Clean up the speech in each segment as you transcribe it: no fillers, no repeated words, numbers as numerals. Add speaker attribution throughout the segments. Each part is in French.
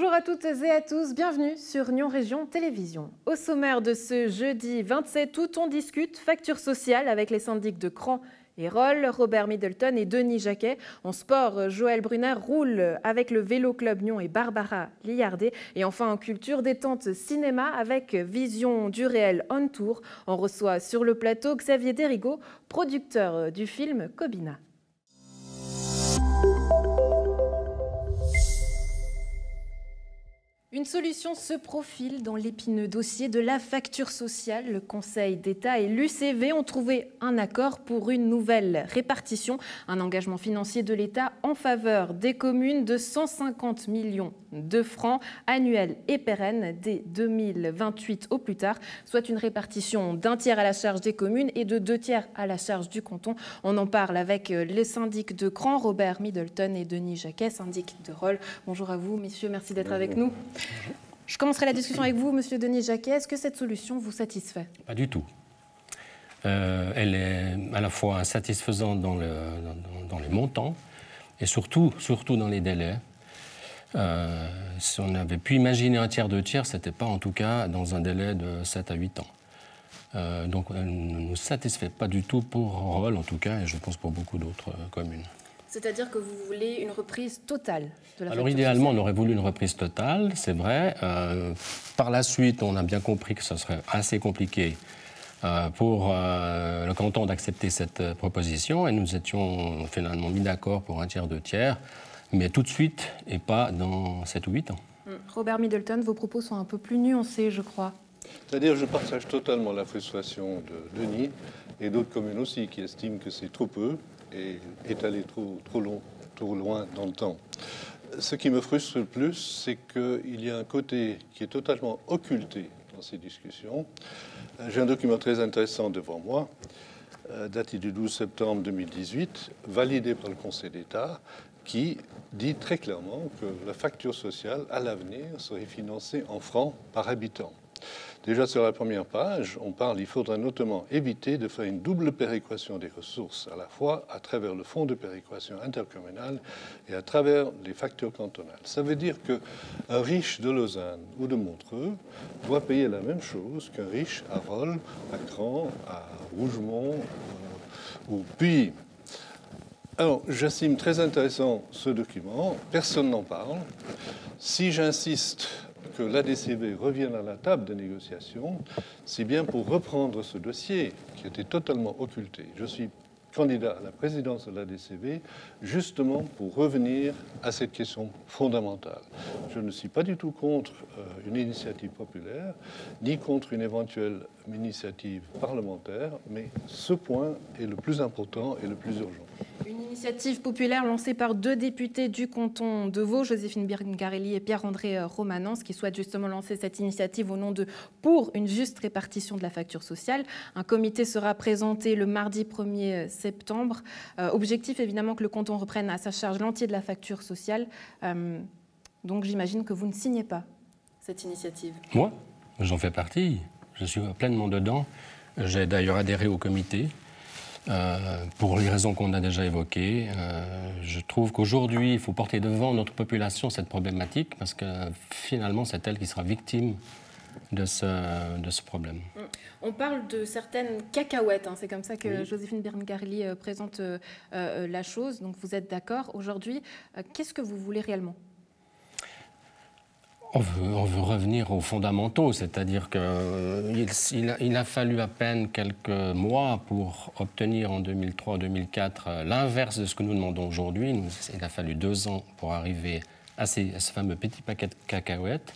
Speaker 1: Bonjour à toutes et à tous, bienvenue sur Nyon Région Télévision. Au sommaire de ce jeudi 27 août, on discute facture sociale avec les syndics de Cran et Rolle, Robert Middleton et Denis Jacquet. En sport, Joël Brunner roule avec le Vélo Club Nyon et Barbara Liardet. Et enfin en culture, détente cinéma avec Vision du réel on tour. On reçoit sur le plateau Xavier Derigaud, producteur du film Cobina. Une solution se profile dans l'épineux dossier de la facture sociale. Le Conseil d'État et l'UCV ont trouvé un accord pour une nouvelle répartition, un engagement financier de l'État en faveur des communes de 150 millions de francs annuels et pérennes dès 2028 au plus tard, soit une répartition d'un tiers à la charge des communes et de 2 tiers à la charge du canton. On en parle avec les syndics de Cran, Robert Middleton et Denis Jacquet, syndic de Rolle. Bonjour à vous, messieurs, merci d'être avec nous. Je commencerai la discussion avec vous, monsieur Denis Jacquet. Est-ce que cette solution vous satisfait?
Speaker 2: Pas du tout. Elle est à la fois insatisfaisante dans les montants et surtout dans les délais. Si on avait pu imaginer un tiers, 2 tiers, ce n'était pas en tout cas dans un délai de 7 à 8 ans. Donc elle ne nous satisfait pas du tout pour Rolle en tout cas, et je pense pour beaucoup d'autres communes.
Speaker 1: C'est-à-dire que vous voulez une reprise totale de la
Speaker 2: Alors idéalement, on aurait voulu une reprise totale, c'est vrai. Par la suite, on a bien compris que ce serait assez compliqué pour le canton d'accepter cette proposition, et nous étions finalement mis d'accord pour 1 tiers, 2 tiers, mais tout de suite et pas dans 7 ou 8 ans.
Speaker 1: Robert Middleton, vos propos sont un peu plus nuancés, je crois.
Speaker 3: C'est-à-dire, je partage totalement la frustration de Denis et d'autres communes aussi qui estiment que c'est trop peu et est allé trop loin dans le temps. Ce qui me frustre le plus, c'est qu'il y a un côté qui est totalement occulté dans ces discussions. J'ai un document très intéressant devant moi, daté du 12 septembre 2018, validé par le Conseil d'État, qui dit très clairement que la facture sociale, à l'avenir, serait financée en francs par habitant. Déjà sur la première page, on parle, il faudra notamment éviter de faire une double péréquation des ressources, à la fois à travers le fonds de péréquation intercommunale et à travers les factures cantonales. Ça veut dire qu'un riche de Lausanne ou de Montreux doit payer la même chose qu'un riche à Rolle, à Cran, à Rougemont ou Puy. Alors, j'estime très intéressant ce document, personne n'en parle. Si j'insiste que l'ADCV revienne à la table des négociations, c'est bien pour reprendre ce dossier qui était totalement occulté. Je suis candidat à la présidence de l'ADCV justement pour revenir à cette question fondamentale. Je ne suis pas du tout contre une initiative populaire, ni contre une éventuelle initiative parlementaire, mais ce point est le plus important et le plus urgent.
Speaker 1: Une initiative populaire lancée par 2 députés du canton de Vaud, Joséphine Birngarelli et Pierre-André Romanens, qui souhaitent justement lancer cette initiative au nom de « Pour une juste répartition de la facture sociale ». Un comité sera présenté le mardi 1er septembre. Objectif évidemment que le canton reprenne à sa charge l'entier de la facture sociale. Donc j'imagine que vous ne signez pas cette initiative.
Speaker 2: Moi, j'en fais partie. Je suis pleinement dedans. J'ai d'ailleurs adhéré au comité. Pour les raisons qu'on a déjà évoquées, je trouve qu'aujourd'hui, il faut porter devant notre population cette problématique parce que finalement, c'est elle qui sera victime de ce problème.
Speaker 1: On parle de certaines cacahuètes, hein, c'est comme ça que oui. Joséphine Birngarelli présente la chose, donc vous êtes d'accord. Aujourd'hui, qu'est-ce que vous voulez réellement ?
Speaker 2: On veut revenir aux fondamentaux, c'est-à-dire qu'il a fallu à peine quelques mois pour obtenir en 2003-2004 l'inverse de ce que nous demandons aujourd'hui. Il a fallu 2 ans pour arriver à ce fameux petit paquet de cacahuètes.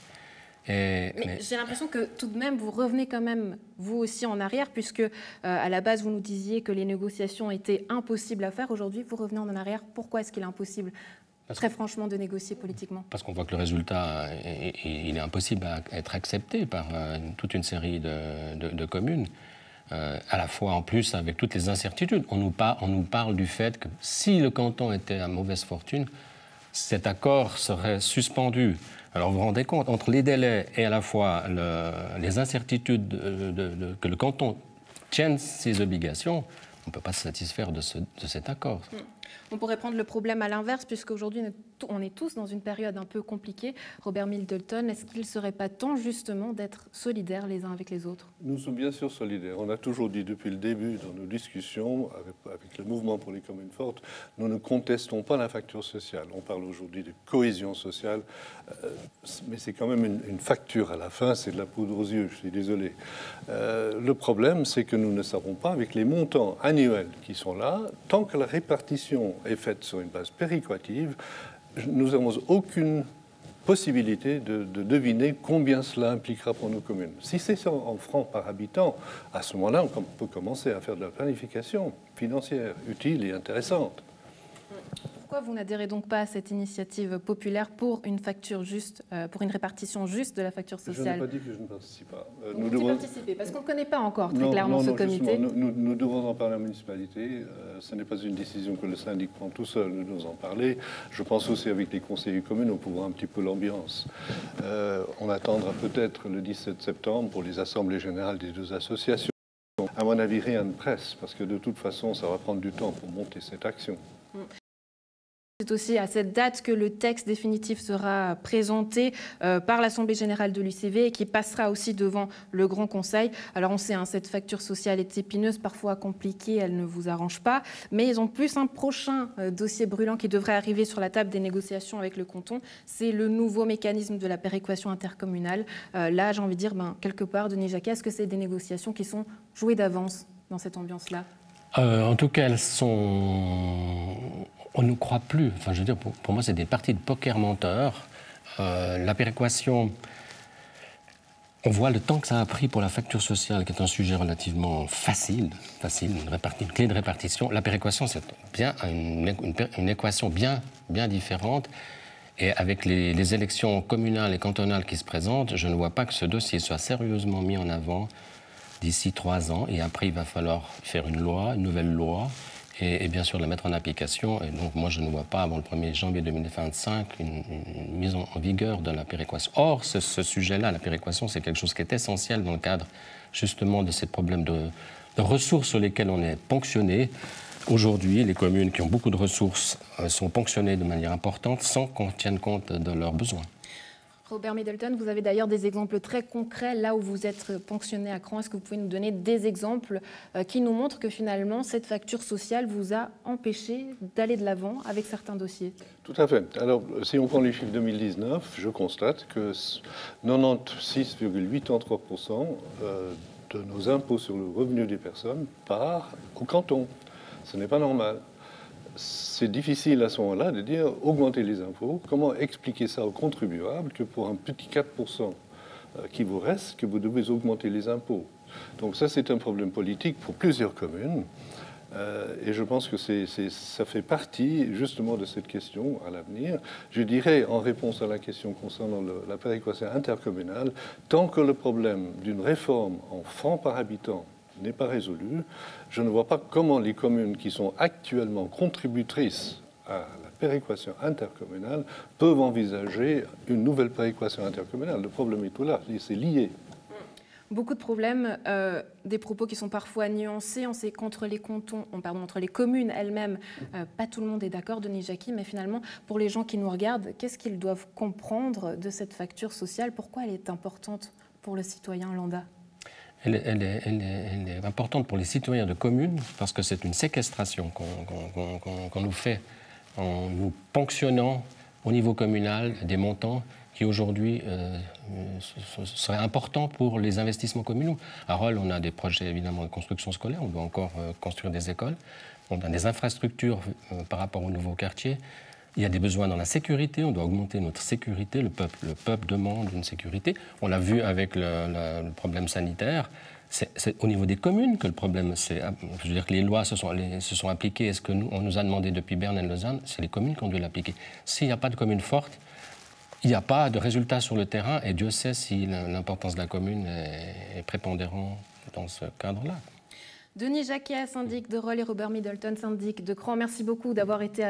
Speaker 1: Mais j'ai l'impression que tout de même, vous revenez quand même, vous aussi, en arrière, puisque à la base, vous nous disiez que les négociations étaient impossibles à faire. Aujourd'hui, vous revenez en arrière. Pourquoi est-ce qu'il est impossible ? Très franchement, de négocier politiquement.
Speaker 2: Parce qu'on voit que le résultat, il est impossible à être accepté par toute une série de communes. À la fois, en plus, avec toutes les incertitudes. On nous parle du fait que si le canton était à mauvaise fortune, cet accord serait suspendu. Alors vous vous rendez compte, entre les délais et à la fois les incertitudes que le canton tienne ses obligations, on ne peut pas se satisfaire de cet accord.
Speaker 1: On pourrait prendre le problème à l'inverse, puisqu'aujourd'hui, on est tous dans une période un peu compliquée. Robert Middleton, est-ce qu'il ne serait pas temps, justement, d'être solidaires les uns avec les autres?
Speaker 3: Nous sommes bien sûr solidaires. On a toujours dit depuis le début, dans nos discussions avec le mouvement pour les communes fortes, nous ne contestons pas la facture sociale. On parle aujourd'hui de cohésion sociale, mais c'est quand même une facture à la fin, c'est de la poudre aux yeux, je suis désolé. Le problème, c'est que nous ne savons pas, avec les montants annuels qui sont là, tant que la répartition est faite sur une base péréquative, nous n'avons aucune possibilité de deviner combien cela impliquera pour nos communes. Si c'est en francs par habitant, à ce moment-là, on peut commencer à faire de la planification financière utile et intéressante.
Speaker 1: Pourquoi vous n'adhérez donc pas à cette initiative populaire pour une facture juste, pour une répartition juste de la facture sociale?
Speaker 3: Je n'ai pas dit que je ne participe pas.
Speaker 1: Nous devons participer, parce qu'on ne connaît pas encore très clairement ce comité.
Speaker 3: Nous devons en parler à la municipalité. Ce n'est pas une décision que le syndic prend tout seul. Nous devons en parler. Je pense aussi avec les conseillers communaux pour voir un petit peu l'ambiance. On attendra peut-être le 17 septembre pour les assemblées générales des deux associations. À mon avis, rien ne presse, parce que de toute façon, ça va prendre du temps pour monter cette action.
Speaker 1: C'est aussi à cette date que le texte définitif sera présenté par l'Assemblée générale de l'UCV et qui passera aussi devant le Grand Conseil. Alors on sait, cette facture sociale est épineuse, parfois compliquée, elle ne vous arrange pas. Mais ils ont plus un prochain dossier brûlant qui devrait arriver sur la table des négociations avec le canton. C'est le nouveau mécanisme de la péréquation intercommunale. Là, j'ai envie de dire, quelque part, Denis Jacquet, est-ce que c'est des négociations qui sont jouées d'avance dans cette ambiance-là?
Speaker 2: En tout cas, elles sont... On ne croit plus. Enfin, je veux dire, pour moi, c'est des parties de poker menteurs. La péréquation, on voit le temps que ça a pris pour la facture sociale, qui est un sujet relativement facile, une clé de répartition. La péréquation, c'est bien une équation bien différente. Et avec les élections communales et cantonales qui se présentent, je ne vois pas que ce dossier soit sérieusement mis en avant d'ici 3 ans. Et après, il va falloir faire une nouvelle loi, et bien sûr la mettre en application. Et donc moi, je ne vois pas avant le 1er janvier 2025 une mise en vigueur de la péréquation. Or, ce sujet-là, la péréquation, c'est quelque chose qui est essentiel dans le cadre justement de ces problèmes de ressources sur lesquels on est ponctionné. Aujourd'hui, les communes qui ont beaucoup de ressources sont ponctionnées de manière importante sans qu'on tienne compte de leurs besoins.
Speaker 1: Robert Middleton, vous avez d'ailleurs des exemples très concrets là où vous êtes ponctionné à Cran. Est-ce que vous pouvez nous donner des exemples qui nous montrent que finalement cette facture sociale vous a empêché d'aller de l'avant avec certains dossiers?
Speaker 3: Tout à fait. Alors, si on prend les chiffres 2019, je constate que 96,83% de nos impôts sur le revenu des personnes part au canton. Ce n'est pas normal. C'est difficile à ce moment-là de dire augmenter les impôts. Comment expliquer ça aux contribuables que pour un petit 4% qui vous reste, que vous devez augmenter les impôts? Donc ça, c'est un problème politique pour plusieurs communes. Et je pense que ça fait partie justement de cette question à l'avenir. Je dirais, en réponse à la question concernant la péréquation intercommunale, tant que le problème d'une réforme en francs par habitant n'est pas résolu, je ne vois pas comment les communes qui sont actuellement contributrices à la péréquation intercommunale peuvent envisager une nouvelle péréquation intercommunale. Le problème est tout là, c'est lié.
Speaker 1: Beaucoup de problèmes, des propos qui sont parfois nuancés. On sait qu'entre les cantons, entre les communes elles-mêmes, pas tout le monde est d'accord, Denis Jacquet, mais finalement, pour les gens qui nous regardent, qu'est-ce qu'ils doivent comprendre de cette facture sociale? Pourquoi elle est importante pour le citoyen lambda?
Speaker 2: Elle est importante pour les citoyens de communes parce que c'est une séquestration qu'on nous fait en nous ponctionnant au niveau communal des montants qui aujourd'hui seraient importants pour les investissements communaux. À Rolle, on a des projets évidemment de construction scolaire, on doit encore construire des écoles, on a des infrastructures par rapport aux nouveaux quartiers. Il y a des besoins dans la sécurité, on doit augmenter notre sécurité, le peuple demande une sécurité. On l'a vu avec le problème sanitaire, c'est au niveau des communes que le problème, je veux dire que les lois se sont appliquées, et ce que on nous a demandé depuis Berne et Lausanne, c'est les communes qui ont dû l'appliquer. S'il n'y a pas de commune forte, il n'y a pas de résultats sur le terrain, et Dieu sait si l'importance de la commune est prépondérante dans ce cadre-là.
Speaker 1: Denis Jacquet, syndic de Rolle, et Robert Middleton, syndic de Cran, merci beaucoup d'avoir été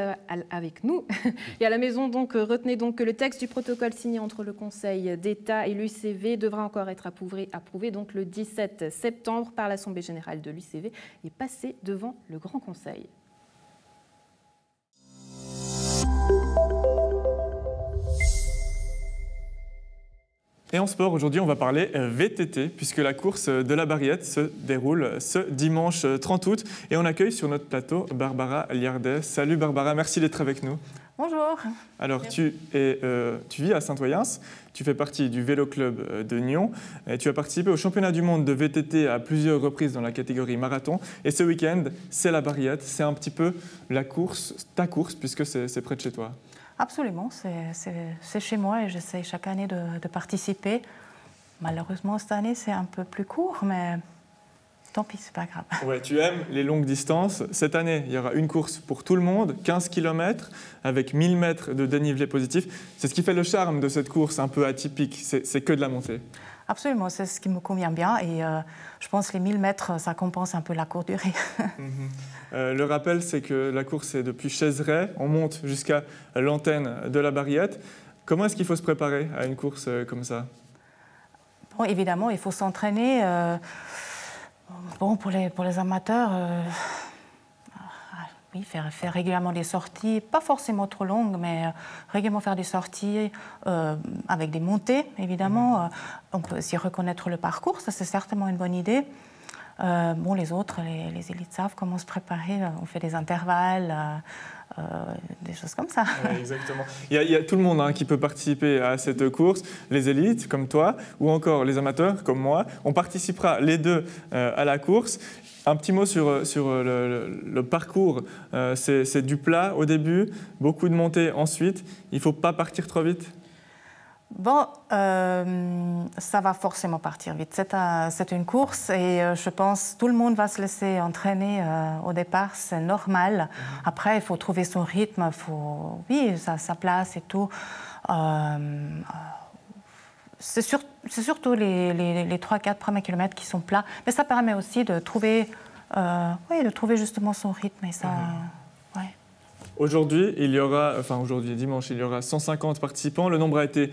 Speaker 1: avec nous. Et à la maison, donc, retenez donc que le texte du protocole signé entre le Conseil d'État et l'UCV devra encore être approuvé donc le 17 septembre par l'Assemblée générale de l'UCV et passé devant le Grand Conseil.
Speaker 4: Et en sport, aujourd'hui, on va parler VTT, puisque la course de la Barriette se déroule ce dimanche 30 août. Et on accueille sur notre plateau Barbara Liardet. Salut Barbara, merci d'être avec nous.
Speaker 5: Bonjour.
Speaker 4: Alors, tu vis à Saint-Oyens, tu fais partie du Vélo Club de Nyon et tu as participé au championnat du monde de VTT à plusieurs reprises dans la catégorie marathon. Et ce week-end, c'est la Barriette, c'est un petit peu la course, ta course, puisque c'est près de chez toi.
Speaker 5: Absolument, c'est chez moi et j'essaie chaque année de participer. Malheureusement, cette année, c'est un peu plus court, mais tant pis, c'est pas grave.
Speaker 4: Ouais, tu aimes les longues distances. Cette année, il y aura une course pour tout le monde, 15 km, avec 1000 mètres de dénivelé positif. C'est ce qui fait le charme de cette course un peu atypique, c'est que de la montée.
Speaker 5: Absolument, c'est ce qui me convient bien et je pense que les 1000 mètres, ça compense un peu la courte durée.
Speaker 4: Le rappel, c'est que la course est depuis Chaiseray, on monte jusqu'à l'antenne de la Barriette. Comment est-ce qu'il faut se préparer à une course comme ça?
Speaker 5: Bon, évidemment, il faut s'entraîner. Bon, pour les amateurs, oui, faire régulièrement des sorties, pas forcément trop longues, mais régulièrement faire des sorties avec des montées, évidemment. On peut aussi reconnaître le parcours, ça c'est certainement une bonne idée. Bon, les autres, les élites savent comment se préparer, on fait des intervalles, des choses comme ça.
Speaker 4: Ouais, exactement. Il y a tout le monde qui peut participer à cette course, les élites comme toi, ou encore les amateurs comme moi. On participera les deux à la course. Un petit mot sur le parcours. C'est du plat au début, beaucoup de montées ensuite. Il ne faut pas partir trop vite?
Speaker 5: Bon, ça va forcément partir vite. C'est une course et je pense que tout le monde va se laisser entraîner au départ, c'est normal. Après, il faut trouver son rythme, oui, sa place et tout. C'est surtout les 3-4 premiers kilomètres qui sont plats, mais ça permet aussi de trouver justement son rythme et ça. Ouais.
Speaker 4: Aujourd'hui, dimanche, il y aura 150 participants. Le nombre a été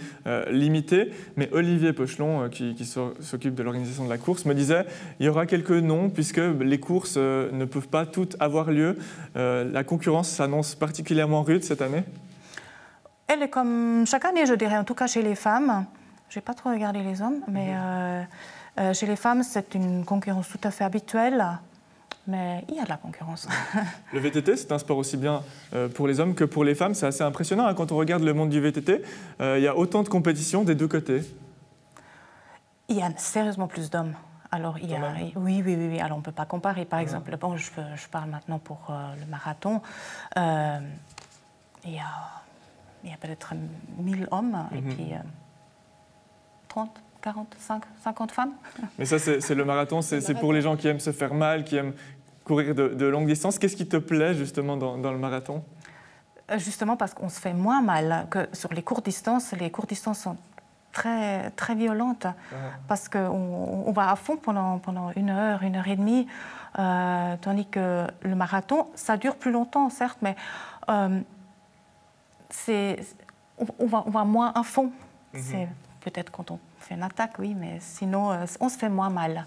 Speaker 4: limité, mais Olivier Pochelon, qui s'occupe de l'organisation de la course, me disait qu'il y aura quelques noms puisque les courses ne peuvent pas toutes avoir lieu. La concurrence s'annonce particulièrement rude cette année. Elle est comme chaque année, je dirais, en tout cas chez les femmes. Je n'ai pas trop regardé les hommes, mais chez les femmes, c'est une concurrence tout à fait habituelle. Mais il y a de la concurrence. Le VTT, c'est un sport aussi bien pour les hommes que pour les femmes. C'est assez impressionnant quand on regarde le monde du VTT. Il y a autant de compétitions des deux côtés. Il y a sérieusement plus d'hommes. Alors, oui. Alors, on ne peut pas comparer. Par exemple, bon, je parle maintenant pour le marathon. Il y a peut-être 1000 hommes et puis 30, 40, 50 femmes. Mais ça, c'est le marathon, c'est pour les gens qui aiment se faire mal, qui aiment courir de longues distances. Qu'est-ce qui te plaît justement dans le marathon? Justement parce qu'on se fait moins mal que sur les courtes distances. Les courtes distances sont très, très violentes parce qu'on va à fond pendant 1 heure, 1 heure et demie, tandis que le marathon, ça dure plus longtemps, certes, mais on va moins à fond. C'est peut-être quand on fait une attaque, oui, mais sinon, on se fait moins mal.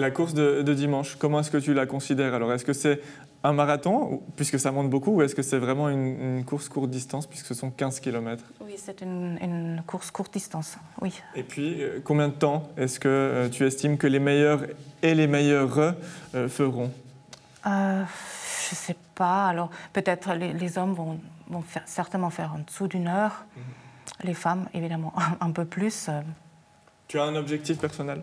Speaker 4: La course de dimanche, comment est-ce que tu la considères? Alors, est-ce que c'est un marathon, puisque ça monte beaucoup, ou est-ce que c'est vraiment une course courte distance, puisque ce sont 15 km? Oui, c'est une course courte distance, oui. Et puis, combien de temps est-ce que tu estimes que les meilleurs et les meilleures feront? Je ne sais pas. Alors, peut-être les hommes vont certainement faire en dessous d'1 heure. Les femmes, évidemment, un peu plus. Tu as un objectif personnel?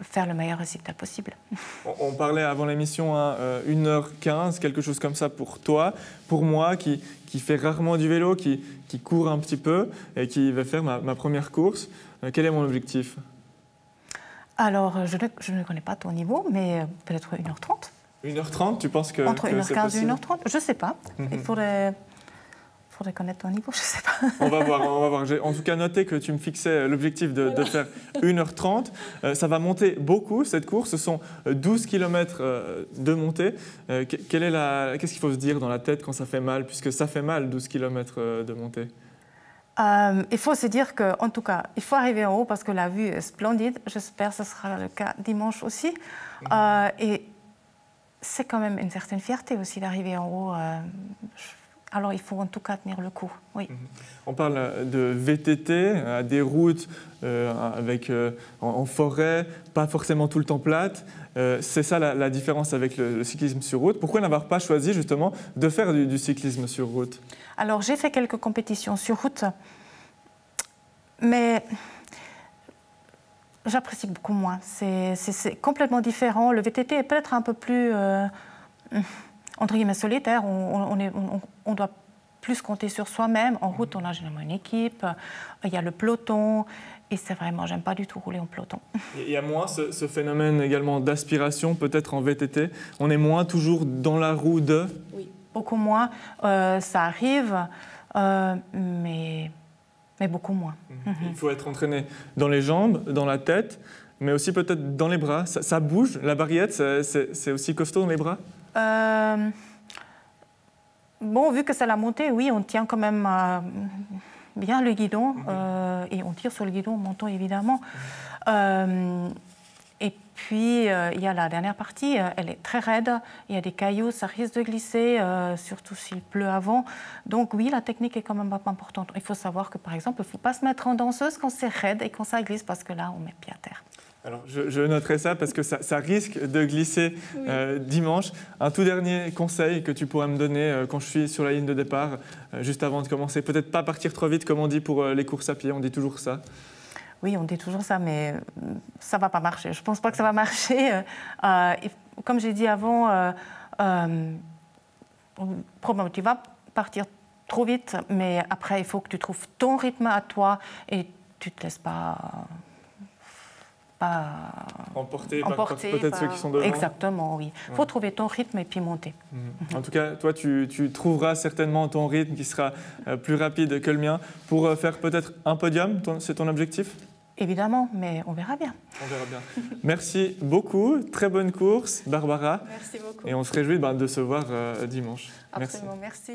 Speaker 4: Faire le meilleur résultat possible. On parlait avant l'émission à 1h15, quelque chose comme ça pour toi. Pour moi, qui fait rarement du vélo, qui court un petit peu et qui va faire ma première course, quel est mon objectif? Alors, je ne connais pas ton niveau, mais peut-être 1h30. 1h30, tu penses que entre 1h15 et 1h30? Je ne sais pas. Il faudrait connaître ton niveau, je ne sais pas. On va voir. J'ai en tout cas noté que tu me fixais l'objectif de faire 1h30. Ça va monter beaucoup, cette course. Ce sont 12 km de montée. Qu'est-ce qu'il faut se dire dans la tête quand ça fait mal, puisque ça fait mal, 12 km de montée? Il faut se dire qu'en tout cas, il faut arriver en haut parce que la vue est splendide. J'espère que ce sera le cas dimanche aussi. Et c'est quand même une certaine fierté aussi d'arriver en haut.
Speaker 5: Alors il faut en tout cas tenir le coup, oui.
Speaker 4: On parle de VTT, des routes en forêt, pas forcément tout le temps plates. C'est ça la différence avec le cyclisme sur route. Pourquoi n'avoir pas choisi justement de faire du cyclisme sur route?
Speaker 5: Alors j'ai fait quelques compétitions sur route, mais j'apprécie beaucoup moins. C'est complètement différent. Le VTT est peut-être un peu plus, entre guillemets, solitaire. On doit plus compter sur soi-même. En route, on a généralement une équipe, il y a le peloton. Et c'est vraiment, j'aime pas du tout rouler en peloton.
Speaker 4: Il y a moins ce phénomène également d'aspiration, peut-être en VTT. On est moins toujours dans la roue de...
Speaker 5: Oui, beaucoup moins. Ça arrive, mais beaucoup moins.
Speaker 4: Il faut être entraîné dans les jambes, dans la tête, mais aussi peut-être dans les bras. Ça bouge, la baguette, c'est aussi costaud dans les bras?
Speaker 5: Bon, vu que c'est la montée, oui, on tient quand même... bien le guidon, et on tire sur le guidon en montant évidemment. Et puis il y a la dernière partie, elle est très raide, il y a des cailloux, ça risque de glisser, surtout s'il pleut avant. Donc oui, la technique est quand même importante. Il faut savoir que par exemple, il ne faut pas se mettre en danseuse quand c'est raide et quand ça glisse, parce que là, on met pied à terre.
Speaker 4: Alors, je noterai ça parce que ça risque de glisser dimanche. Un tout dernier conseil que tu pourrais me donner quand je suis sur la ligne de départ, juste avant de commencer. Peut-être pas partir trop vite, comme on dit pour les courses à pied, on dit toujours ça.
Speaker 5: Oui, on dit toujours ça, mais ça ne va pas marcher. Je ne pense pas que ça va marcher. Comme j'ai dit avant, tu vas partir trop vite, mais après, il faut que tu trouves ton rythme à toi et tu ne te laisses pas
Speaker 4: emporté par peut-être ceux qui sont devant.
Speaker 5: Exactement, oui. Il faut trouver ton rythme et puis monter.
Speaker 4: En tout cas, toi, tu trouveras certainement ton rythme qui sera plus rapide que le mien pour faire peut-être un podium. C'est ton objectif?
Speaker 5: Évidemment, mais on verra bien.
Speaker 4: On verra bien. Merci beaucoup. Très bonne course, Barbara.
Speaker 5: Merci beaucoup.
Speaker 4: Et on se réjouit de se voir dimanche.
Speaker 5: Absolument, merci.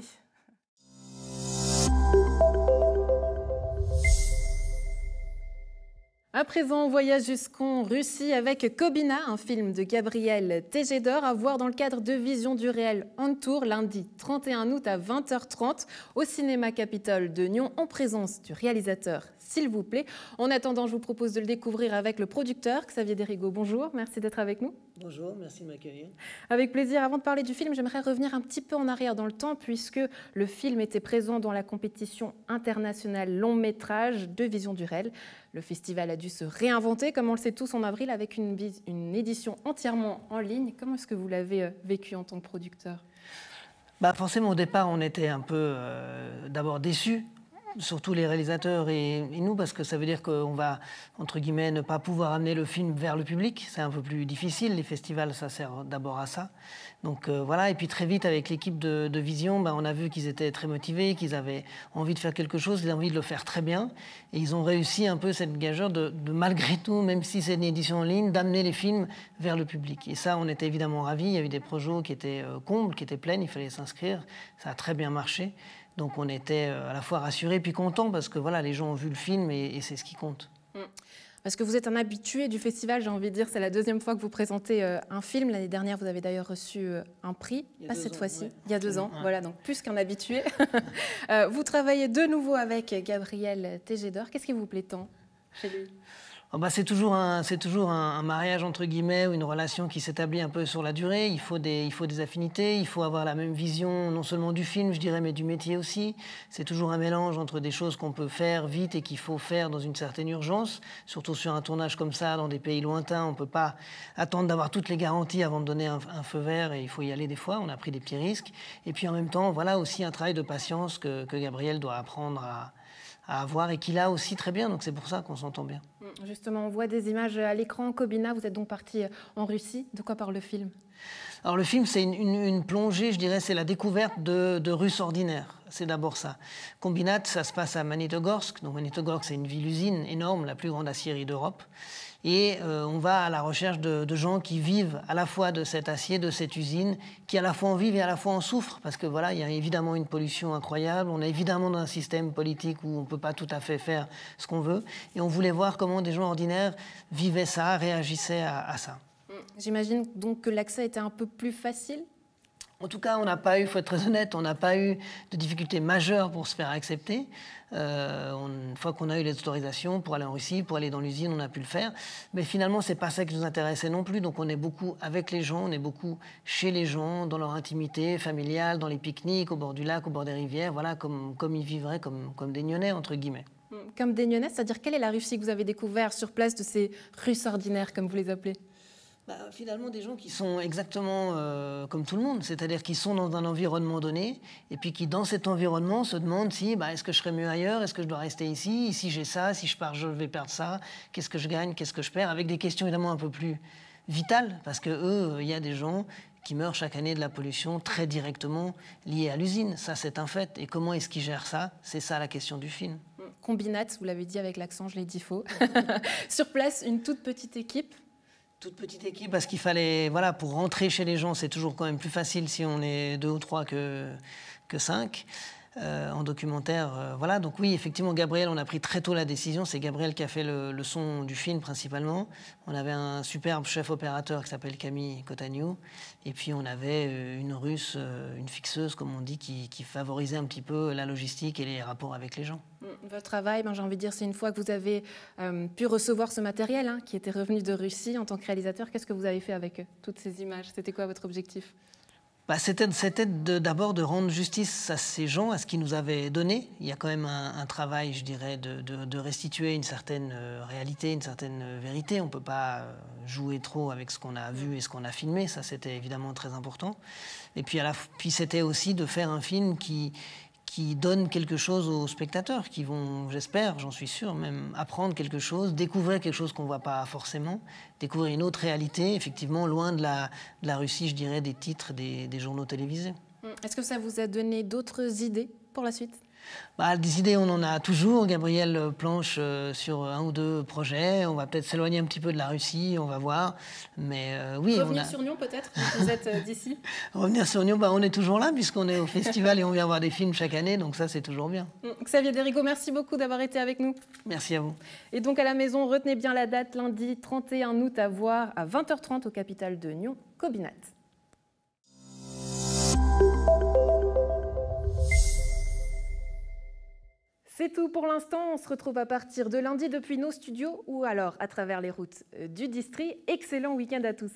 Speaker 1: À présent, on voyage jusqu'en Russie avec Kobina, un film de Gabriel Tejedor à voir dans le cadre de Vision du réel on tour lundi 31 août à 20h30 au cinéma Capitole de Nyon en présence du réalisateur, s'il vous plaît. En attendant, je vous propose de le découvrir avec le producteur Xavier Derigo. Bonjour, merci d'être avec nous.
Speaker 6: Bonjour, merci de m'accueillir.
Speaker 1: Avec plaisir. Avant de parler du film, j'aimerais revenir un petit peu en arrière dans le temps puisque le film était présent dans la compétition internationale long métrage de Vision du réel. Le festival a dû se réinventer, comme on le sait tous, en avril, avec une édition entièrement en ligne. Comment est-ce que vous l'avez vécu en tant que producteur?
Speaker 6: Forcément, au départ, on était un peu d'abord déçus, surtout les réalisateurs et nous, parce que ça veut dire qu'on va, entre guillemets, ne pas pouvoir amener le film vers le public. C'est un peu plus difficile. Les festivals, ça sert d'abord à ça. Donc voilà, et puis très vite, avec l'équipe de Vision, on a vu qu'ils étaient très motivés, qu'ils avaient envie de faire quelque chose, ils avaient envie de le faire très bien. Et ils ont réussi un peu cette gageure de malgré tout, même si c'est une édition en ligne, d'amener les films vers le public. Et ça, on était évidemment ravis. Il y a eu des projets qui étaient combles, qui étaient pleins, il fallait s'inscrire. Ça a très bien marché. Donc on était à la fois rassurés puis contents parce que voilà, les gens ont vu le film et c'est ce qui compte.
Speaker 1: Parce que vous êtes un habitué du festival, j'ai envie de dire, c'est la deuxième fois que vous présentez un film. L'année dernière, vous avez d'ailleurs reçu un prix, pas cette fois-ci, il y a 2 ans. Ouais. Voilà, donc plus qu'un habitué. Vous travaillez de nouveau avec Gabriel Tejedor. Qu'est-ce qui vous plaît tant chez lui?
Speaker 6: C'est toujours un mariage entre guillemets ou une relation qui s'établit un peu sur la durée. Il faut des affinités, il faut avoir la même vision non seulement du film, je dirais, mais du métier aussi. C'est toujours un mélange entre des choses qu'on peut faire vite et qu'il faut faire dans une certaine urgence. Surtout sur un tournage comme ça, dans des pays lointains, on ne peut pas attendre d'avoir toutes les garanties avant de donner un feu vert et il faut y aller des fois. On a pris des petits risques. Et puis en même temps, voilà aussi un travail de patience que Gabriel doit apprendre à avoir et qu'il a aussi très bien, donc c'est pour ça qu'on s'entend bien.
Speaker 1: Justement, on voit des images à l'écran. Kobina, vous êtes donc parti en Russie. De quoi parle le film?
Speaker 6: Alors le film, c'est une plongée, je dirais, c'est la découverte de Russes ordinaires. C'est d'abord ça. Kombinat, ça se passe à Magnitogorsk. Donc Magnitogorsk, c'est une ville-usine énorme, la plus grande aciérie d'Europe. Et on va à la recherche de gens qui vivent à la fois de cet acier, de cette usine, qui à la fois en vivent et à la fois en souffrent. Parce que voilà, il y a évidemment une pollution incroyable. On est évidemment dans un système politique où on ne peut pas tout à fait faire ce qu'on veut. Et on voulait voir comment des gens ordinaires vivaient ça, réagissaient à ça.
Speaker 1: J'imagine donc que l'accès était un peu plus facile?
Speaker 6: En tout cas, on n'a pas eu, il faut être très honnête, on n'a pas eu de difficultés majeures pour se faire accepter. Une fois qu'on a eu les autorisations pour aller en Russie, pour aller dans l'usine, on a pu le faire. Mais finalement, ce n'est pas ça qui nous intéressait non plus. Donc on est beaucoup avec les gens, on est beaucoup chez les gens, dans leur intimité familiale, dans les pique-niques, au bord du lac, au bord des rivières, voilà, comme ils vivraient, comme des Nyonnais, entre guillemets.
Speaker 1: Comme des Nyonnais, c'est-à-dire quelle est la Russie que vous avez découvert sur place de ces Russes ordinaires, comme vous les appelez?
Speaker 6: Finalement, des gens qui sont exactement comme tout le monde, c'est-à-dire qui sont dans un environnement donné, et puis qui, dans cet environnement, se demandent si est-ce que je serais mieux ailleurs, est-ce que je dois rester ici, ici j'ai ça, si je pars, je vais perdre ça, qu'est-ce que je gagne, qu'est-ce que je perds, avec des questions évidemment un peu plus vitales, parce que eux, il y a des gens qui meurent chaque année de la pollution très directement liée à l'usine. Ça, c'est un fait. Et comment est-ce qu'ils gèrent ça? C'est ça la question du film.
Speaker 1: Combinat, vous l'avez dit avec l'accent, je l'ai dit faux. Sur place, une toute petite équipe.
Speaker 6: Toute petite équipe, parce qu'il fallait, voilà, pour rentrer chez les gens, c'est toujours quand même plus facile si on est 2 ou 3 que 5 en documentaire. Voilà, donc oui, effectivement, Gabriel, on a pris très tôt la décision. C'est Gabriel qui a fait le son du film principalement. On avait un superbe chef opérateur qui s'appelle Camille Kotaniou. Et puis on avait une Russe, une fixeuse, comme on dit, qui favorisait un petit peu la logistique et les rapports avec les gens.
Speaker 1: Votre travail, j'ai envie de dire, c'est une fois que vous avez pu recevoir ce matériel qui était revenu de Russie en tant que réalisateur, qu'est-ce que vous avez fait avec toutes ces images? C'était quoi votre objectif?
Speaker 6: C'était d'abord de rendre justice à ces gens, à ce qu'ils nous avaient donné. Il y a quand même un travail, je dirais, de restituer une certaine réalité, une certaine vérité. On ne peut pas jouer trop avec ce qu'on a vu et ce qu'on a filmé. Ça, c'était évidemment très important. Et puis, c'était aussi de faire un film qui donne quelque chose aux spectateurs, qui vont, j'espère, j'en suis sûr, même apprendre quelque chose, découvrir quelque chose qu'on ne voit pas forcément, découvrir une autre réalité, effectivement, loin de la Russie, je dirais, des titres des journaux télévisés.
Speaker 1: Est-ce que ça vous a donné d'autres idées pour la suite?
Speaker 6: Des idées, on en a toujours. Gabriel planche sur 1 ou 2 projets. On va peut-être s'éloigner un petit peu de la Russie, on va voir. Mais oui,
Speaker 1: revenir sur Nyon peut-être, vous êtes d'ici.
Speaker 6: Revenir sur Nyon, on est toujours là puisqu'on est au festival et on vient voir des films chaque année, donc ça c'est toujours bien.
Speaker 1: Xavier Derigo, merci beaucoup d'avoir été avec nous.
Speaker 6: Merci à vous.
Speaker 1: Et donc à la maison, retenez bien la date, lundi 31 août à voir à 20h30 au Capitole de Nyon, Combinat. C'est tout pour l'instant, on se retrouve à partir de lundi depuis nos studios ou alors à travers les routes du district. Excellent week-end à tous.